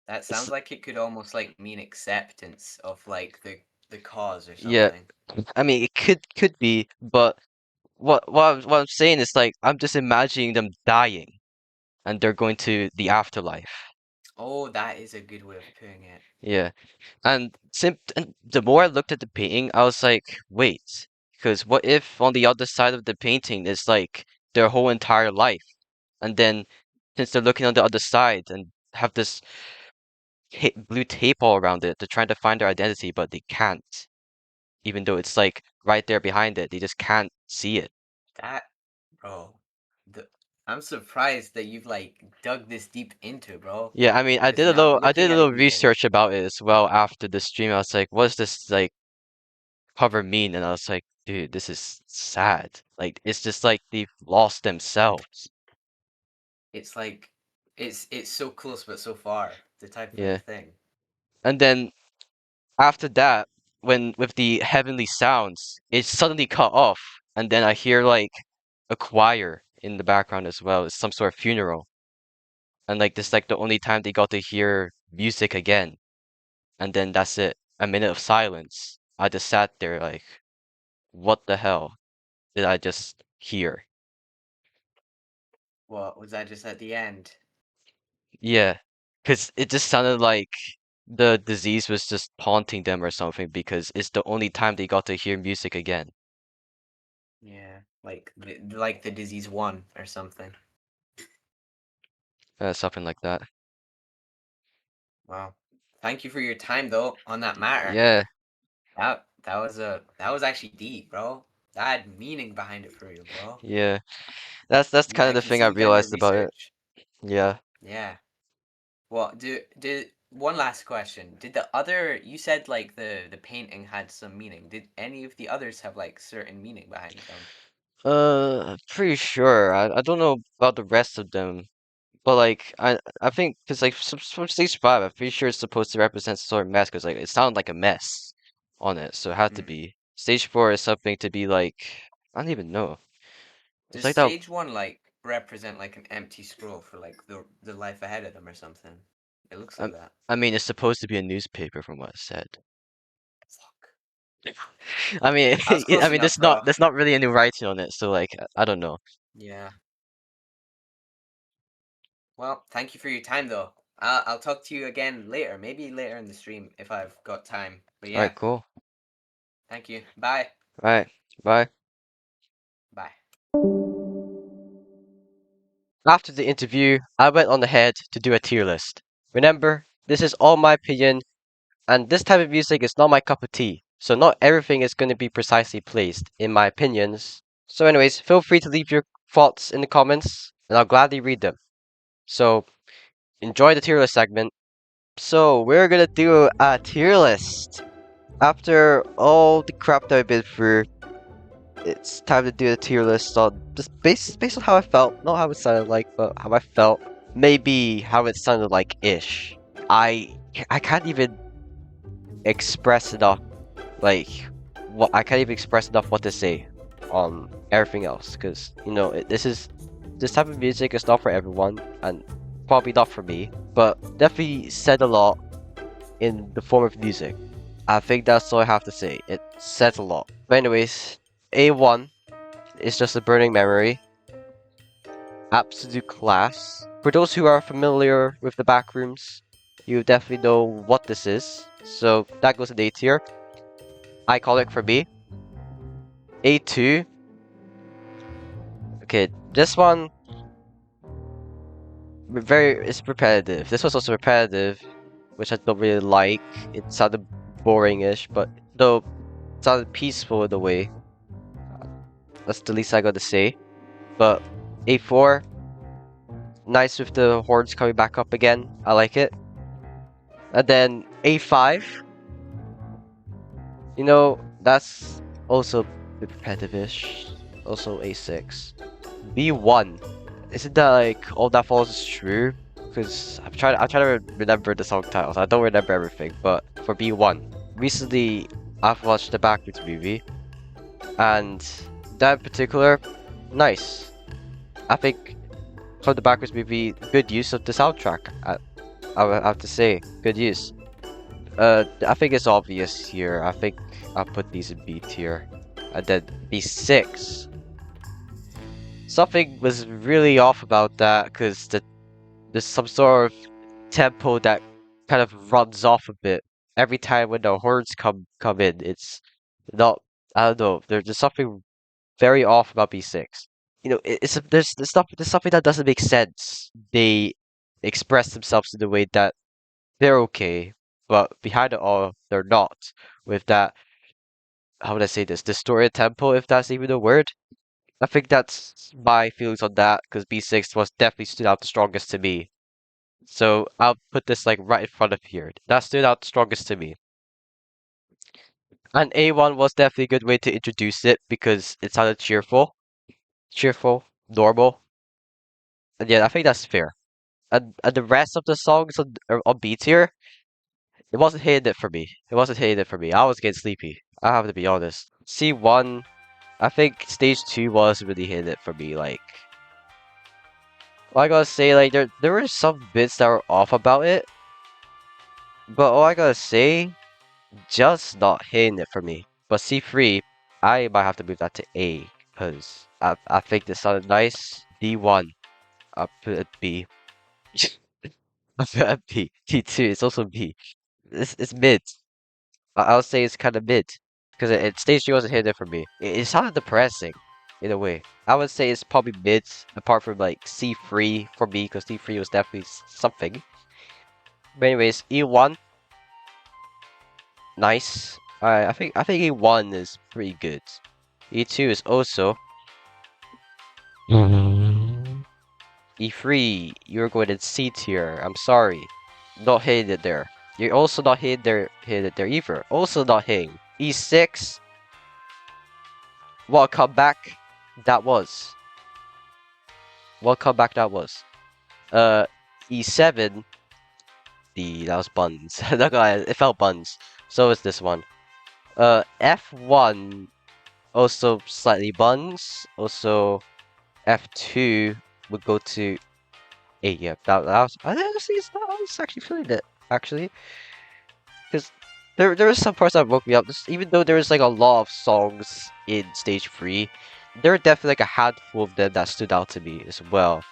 B: That sounds
A: It's,
B: like it could almost like mean acceptance of like the cause or
A: yeah,
B: something.
A: I mean it could be, but what I'm saying is like I'm just imagining them dying and they're going to the afterlife.
B: Oh, that is a good way of putting it.
A: Yeah. And the more I looked at the painting, I was like, wait, because what if on the other side of the painting is like their whole entire life? And then since they're looking on the other side and have this blue tape all around it, they're trying to find their identity, but they can't, even though it's like right there behind it. They just can't see it.
B: That, bro, the, I'm surprised that you've like dug this deep into, bro.
A: Yeah, I mean,
B: Because now
A: I
B: looking
A: did a
B: at the
A: little
B: video,
A: research about it as well after the stream. I was like, what does this like cover mean? And I was like, dude, this is sad. Like, it's just like they've lost themselves.
B: it's like it's so close but so far, the type of
A: Yeah.
B: thing.
A: And then after that, when with the heavenly sounds, it suddenly cut off, and then I hear like a choir in the background as well. It's some sort of funeral, and like this like the only time they got to hear music again. And then that's it. A minute of silence. I just sat there like, what the hell did I just hear?
B: What was that just at the end?
A: Yeah, because it just sounded like the disease was just haunting them or something because it's the only time they got to hear music again.
B: Yeah, like the disease one or something.
A: Something like that.
B: Wow. Thank you for your time though on that matter.
A: Yeah,
B: That was actually deep, bro. That had meaning behind it for you, bro.
A: yeah. That's kind
B: I
A: of the
B: can
A: thing
B: see
A: I
B: you done your
A: realized about it.
B: research.
A: Yeah.
B: Yeah. Well, do one last question. Did the other you said like the painting had some meaning. Did any of the others have like certain meaning behind them?
A: Pretty sure. I don't know about the rest of them, but like I think because like from stage five, I'm pretty sure it's supposed to represent some sort of mess because like it sounded like a mess on it, so it had to
B: Mm.
A: be. Stage four is something to be like I don't even know. It's
B: Does
A: like that.
B: stage one like represent like an empty scroll for like the life ahead of them or something? It looks like
A: I,
B: that.
A: I mean, it's supposed to be a newspaper from what it said.
B: Fuck.
A: I mean,
B: I was close enough, bro.
A: there's not really any writing on it, so like I don't know.
B: Yeah. Well, thank you for your time, though. I'll talk to you again later, maybe later in the stream if I've got time. But
A: All right,
B: yeah,
A: cool.
B: thank you. Bye.
A: All right, bye.
B: Bye.
A: After the interview, I went on ahead to do a tier list. Remember, this is all my opinion, and this type of music is not my cup of tea, so not everything is going to be precisely placed in my opinions. So, anyways, feel free to leave your thoughts in the comments, and I'll gladly read them. So, enjoy the tier list segment. So, we're gonna do a tier list. After all the crap that I've been through, it's time to do a tier list on just based on how I felt, not how it sounded like, but how I felt. Maybe how it sounded like ish. I can't even express enough like what I can't even express enough what to say on everything else because you know this type of music is not for everyone and probably not for me, but definitely said a lot in the form of music. I think that's all I have to say. It says a lot. But anyways, A1 is just a burning memory. Absolute class. For those who are familiar with the backrooms, you definitely know what this is. So that goes in A tier. Iconic for me. A2. Okay, this one it's repetitive. This was also repetitive, which I don't really like. It sounded boring-ish, but though it sounded peaceful in a way. That's the least I got to say. But A4, nice with the hordes coming back up again. I like it. And then A5, you know, that's also repetitive-ish. Also A6. B1, isn't that like all that follows is true? because I'm trying to remember the song titles. I don't remember everything, but for B1, recently I've watched the Backwards movie, and that in particular, nice. I think for the Backwards movie, good use of the soundtrack. I would have to say, good use. I think it's obvious here. I think I'll put these in B tier, and then B6. Something was really off about that because there's some sort of tempo that kind of runs off a bit every time when the horns come in. It's not, I don't know. There's something very off about B6. You know, there's something that doesn't make sense. They express themselves in the way that they're okay, but behind it all, they're not. With that, how would I say this? Distorted tempo, if that's even a word. I think that's my feelings on that, because B6 was definitely stood out the strongest to me. So I'll put this like right in front of here. That stood out the strongest to me. And A1 was definitely a good way to introduce it because it sounded cheerful, normal. And yeah, I think that's fair. And the rest of the songs on B tier, it wasn't hitting it for me. It wasn't hitting it for me. I was getting sleepy. I have to be honest. C1, I think stage 2 was really hitting it for me. Like, well, I gotta say, like, there were some bits that were off about it, but all I gotta say, just not hitting it for me. But C3, I might have to move that to A, because I think this sounded nice. D1, I'll put it B. I'll put it B. D2, it's also B. It's mid. I'll say it's kind of mid, because it stage 2 wasn't hitting it for me. It sounded depressing, in a way. I would say it's probably mid, apart from like C3 for me, because C3 was definitely something. But anyways, E1, nice. I think E1 is pretty good. E2 is also. E3, you're going in C tier. I'm sorry. Not hitting it there. You're also not hitting it there either. Also not hitting. E6, what a comeback that was. What a comeback that was. E7, that was buns. Not gonna lie, it felt buns. So is this one. F1, also slightly buns. Also, F2 would go to 8. Yeah, that was. I was actually feeling it. Actually, because there were some parts that woke me up. Even though there was like a lot of songs in stage 3, there were definitely like a handful of them that stood out to me as well.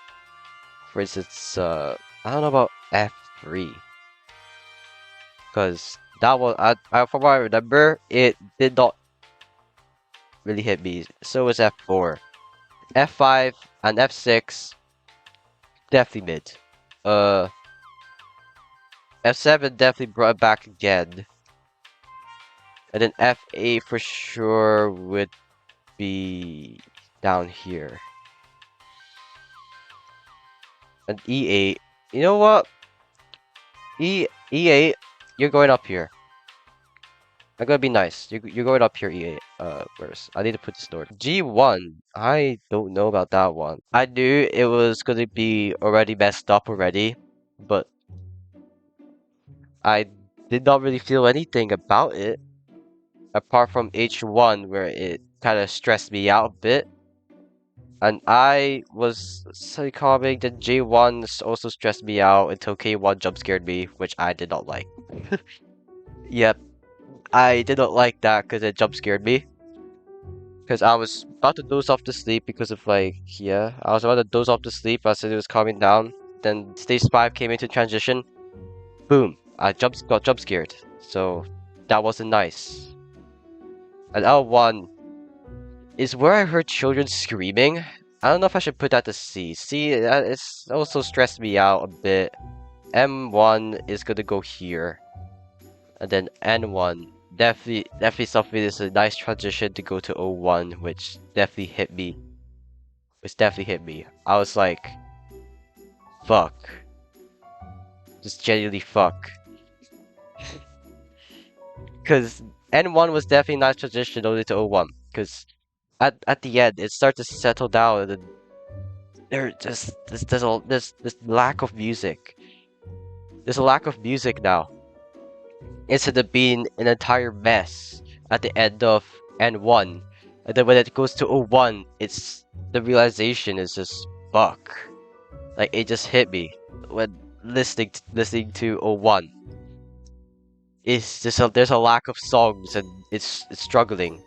A: For instance, I don't know about F3, because that one, from what I remember, it did not really hit me. So was F4. F5 and F6, definitely mid. Uh, F7 definitely brought it back again. And then F8 for sure would be down here. And E8, you know what? E8, you're going up here. I'm gonna be nice. You're going up here, E8. Where's I need to put this door. G1, I don't know about that one. I knew it was gonna be already messed up already, but I did not really feel anything about it apart from H1 where it kind of stressed me out a bit. And I was calming that J1 also stressed me out until K1 jump scared me, which I did not like. Yep, I did not like that because it jump scared me. Because I was about to doze off to sleep because of like, yeah, I was about to doze off to sleep as it was calming down. Then stage 5 came into transition. Boom, I got jump scared. So that wasn't nice. And L1 is where I heard children screaming. I don't know if I should put that to C. C, it's also stressed me out a bit. M1 is gonna go here. And then N1, definitely something that's a nice transition to go to O1, which definitely hit me. I was like, fuck. Just genuinely fuck. Because N1 was definitely a nice transition only to O1. Because at the end, it started to settle down and then There just this lack of music. There's a lack of music now. Instead of being an entire mess at the end of N1. And then when it goes to O1, it's the realization is just fuck. Like it just hit me when listening to O1. It's just there's a lack of songs and it's struggling.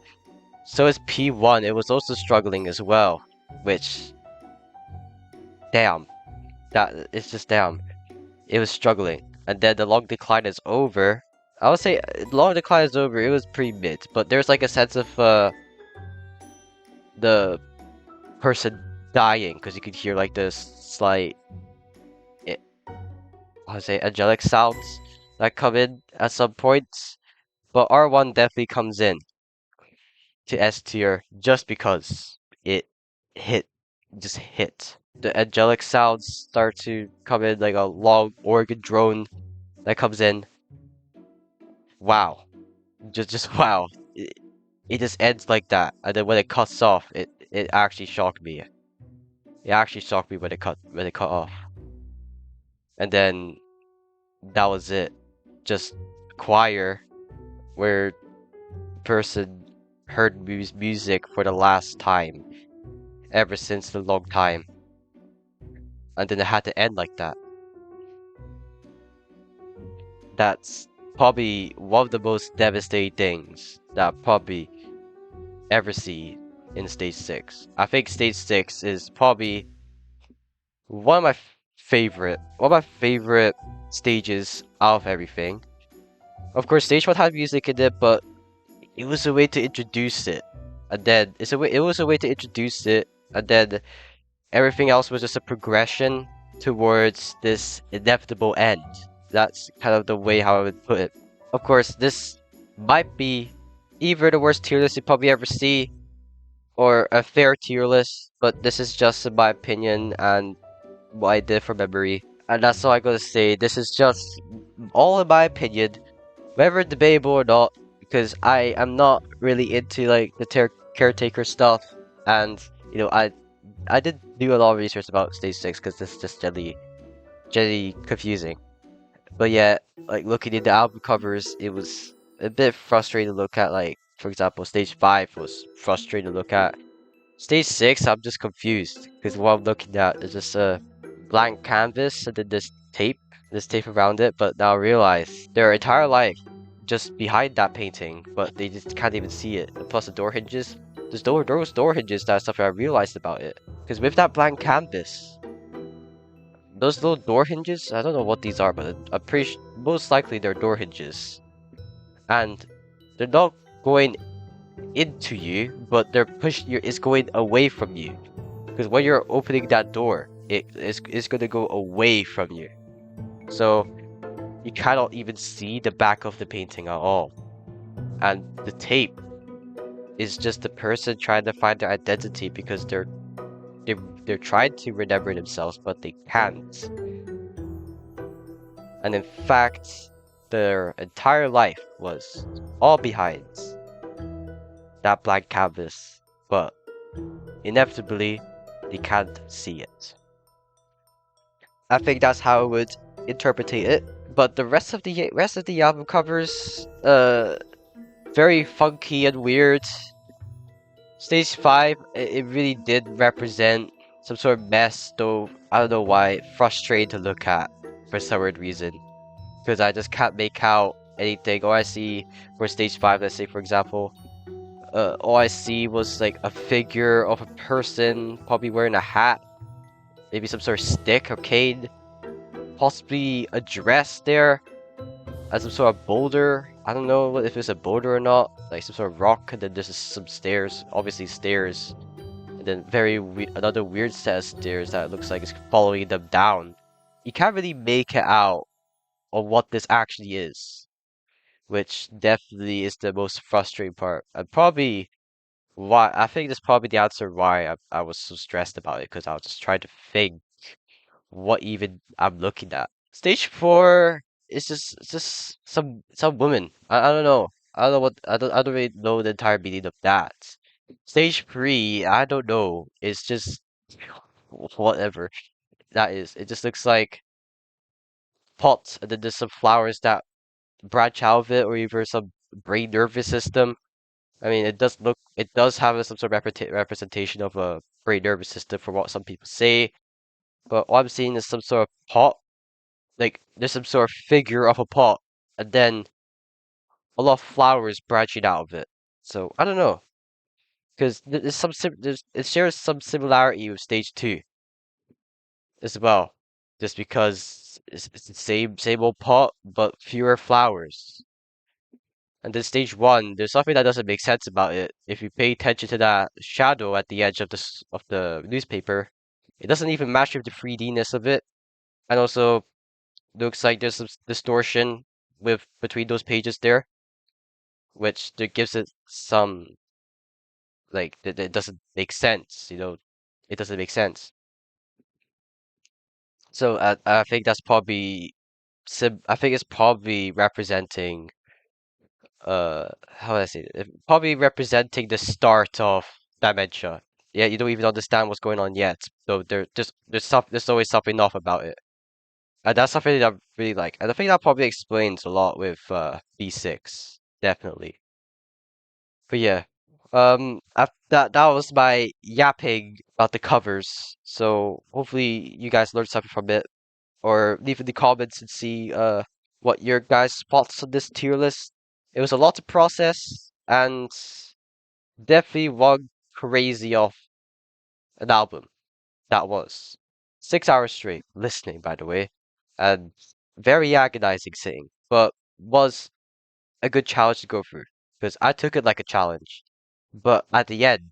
A: So is P1, it was also struggling as well. Which damn. That it's just damn. It was struggling. And then the long decline is over. I would say long decline is over. It was pretty mid, but there's like a sense of the person dying because you could hear like the slight, it, I would say angelic sounds that come in at some points. But R1 definitely comes in to S tier just because it hit, just hit. The angelic sounds start to come in like a long organ drone that comes in. Wow. Just wow. It just ends like that, and then when it cuts off, it actually shocked me. It actually shocked me when it cut off, and then that was it. Just choir where person heard music for the last time ever since the long time, and then it had to end like that. That's probably one of the most devastating things that I probably ever see in stage 6. I think stage 6 is probably one of my favorite stages out of everything. Of course, stage 1 had music in it, but it was a way to introduce it. And then it was a way to introduce it, and then everything else was just a progression towards this inevitable end. That's kind of the way how I would put it. Of course, this might be either the worst tier list you probably ever see, or a fair tier list, but this is just in my opinion and what I did from memory. And that's all I gotta say. This is just all in my opinion, whether debatable or not, because I am not really into like the caretaker stuff, and you know I did do a lot of research about stage 6 because this is just generally confusing. But yeah, like looking at the album covers, it was a bit frustrating to look at. Like for example, stage 5 was frustrating to look at. Stage 6, I'm just confused because what I'm looking at is just a blank canvas and then this tape around it. But now I realize their entire life just behind that painting, but they just can't even see it. And plus the door hinges, those door hinges. That's something I realized about it. Because with that blank canvas, those little door hinges, I don't know what these are, but I'm pretty most likely they're door hinges, and they're not going into you, but they're pushing you. It's going away from you. Because when you're opening that door, it's going to go away from you. So you cannot even see the back of the painting at all. And the tape is just the person trying to find their identity because they're trying to remember themselves, but they can't. And in fact, their entire life was all behind that blank canvas, but inevitably they can't see it. I think that's how I would interpret it. But the rest of the album covers, very funky and weird. Stage 5, it really did represent some sort of mess, though I don't know why, frustrating to look at for some weird reason. Because I just can't make out anything. All I see for stage 5, let's say for example, all I see was like a figure of a person, probably wearing a hat, maybe some sort of stick or cane, possibly a dress there, and some sort of boulder. I don't know if it's a boulder or not, like some sort of rock, and then there's some stairs, obviously stairs, and then another weird set of stairs that looks like it's following them down. You can't really make it out on what this actually is, which definitely is the most frustrating part, and probably why I think that's probably the answer why I was so stressed about it, because I was just trying to think what even I'm looking at. Stage 4 is just some woman. I don't know. I don't know what I don't really know the entire meaning of that. Stage 3, I don't know. It's just whatever that is. It just looks like pots, and then there's some flowers that branch out of it, or even some brain nervous system. I mean, it does have some sort of representation of a brain nervous system for what some people say, but all I'm seeing is some sort of pot, like there's some sort of figure of a pot, and then a lot of flowers branching out of it. So I don't know, because it shares some similarity with stage two as well, just because it's the same old pot but fewer flowers. And then stage one, there's something that doesn't make sense about it. If you pay attention to that shadow at the edge of the newspaper, it doesn't even match with the 3D-ness of it. And also, looks like there's some distortion with between those pages there, which that gives it some like that it doesn't make sense. It doesn't make sense. So I think that's probably I think it's probably representing how do I say it? Probably representing the start of dementia. Yeah, you don't even understand what's going on yet. So there's always something off about it. And that's something that I really like. And I think that probably explains a lot with B6. Definitely. But yeah. That was my yapping about the covers. So hopefully you guys learned something from it. Or leave in the comments and see what your guys' thoughts on this tier list. It was a lot to process, and definitely one crazy of an album that was. 6 hours straight listening, by the way, and very agonizing sitting, but was a good challenge to go through because I took it like a challenge. But at the end,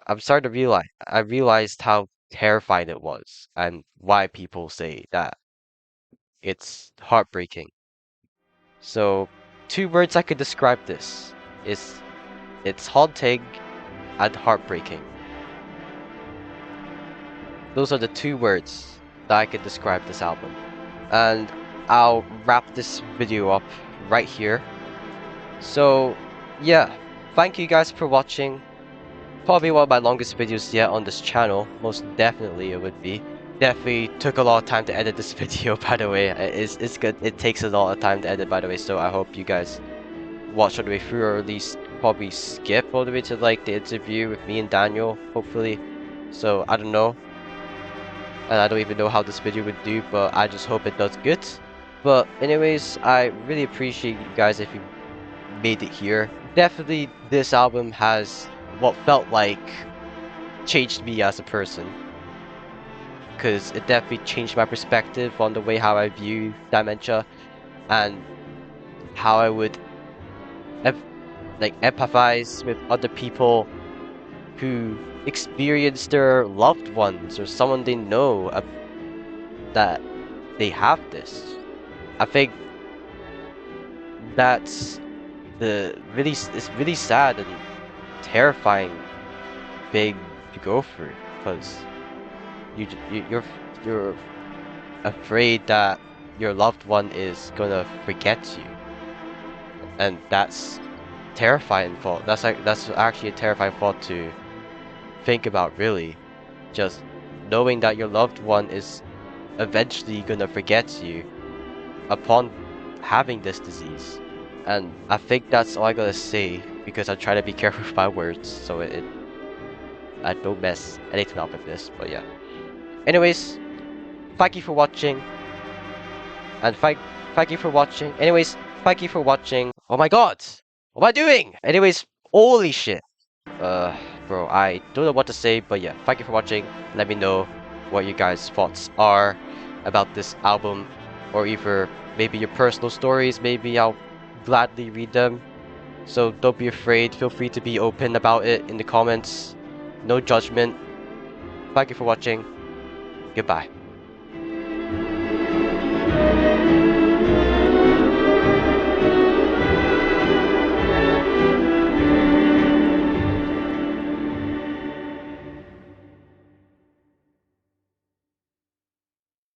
A: I realized how terrifying it was and why people say that it's heartbreaking. So, two words I could describe this is it's haunting and heartbreaking. Those are the two words that I could describe this album. And I'll wrap this video up right here. So, yeah, thank you guys for watching. Probably one of my longest videos yet on this channel. Most definitely it would be. Definitely took a lot of time to edit this video, by the way. It's good. It takes a lot of time to edit, by the way, so I hope you guys watch all the way through, or at least probably skip all the way to like the interview with me and Daniel, hopefully. So I don't know, and I don't even know how this video would do, but I just hope it does good. But anyways, I really appreciate you guys if you made it here. Definitely this album has what felt like changed me as a person, because it definitely changed my perspective on the way how I view dementia and how I would empathize with other people who experience their loved ones or someone they know that they have this. I think that's it's really sad and terrifying thing to go through, because you're afraid that your loved one is gonna forget you, and that's terrifying thought. That's actually a terrifying thought to think about, really. Just knowing that your loved one is eventually gonna forget you upon having this disease. And I think that's all I gotta say, because I try to be careful with my words so I don't mess anything up with this. But yeah. Anyways, thank you for watching. And thank you for watching. Anyways, thank you for watching. Oh my god! What am I doing? Anyways, holy shit. Bro, I don't know what to say, but yeah, thank you for watching. Let me know what you guys' thoughts are about this album, or either maybe your personal stories. Maybe I'll gladly read them. So don't be afraid. Feel free to be open about it in the comments. No judgment. Thank you for watching. Goodbye.